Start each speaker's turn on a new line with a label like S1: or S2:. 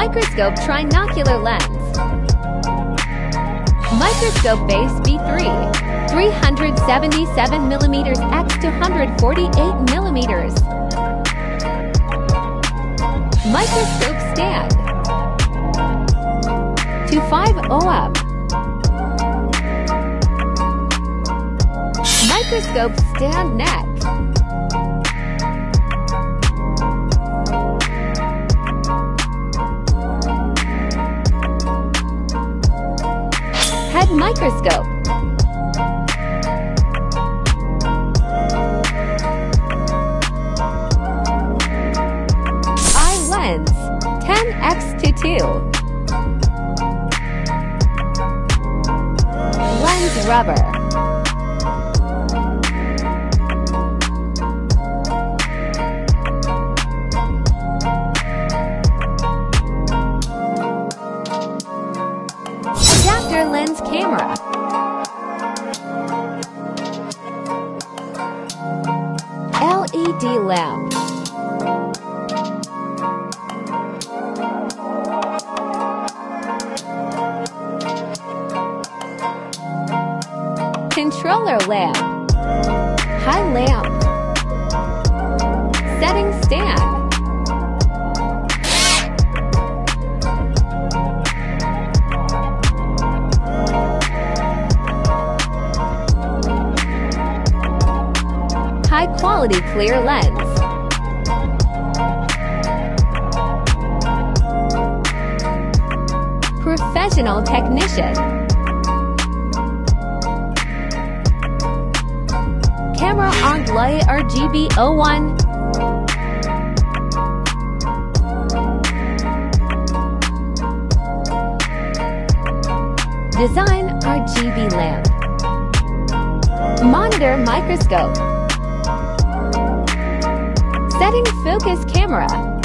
S1: Microscope trinocular lens. Microscope base B3, 377 mm x 248 mm. Microscope stand, 250 up. Microscope stand neck. Head microscope. Eye lens, 10x2. Lens rubber. Adapter lens camera. LED lamp. Controller lamp. High lamp. Setting stand. High-quality clear lens. Professional technician. Camera Onglai RGB 01. Design RGB lamp. Monitor microscope. Setting focus camera.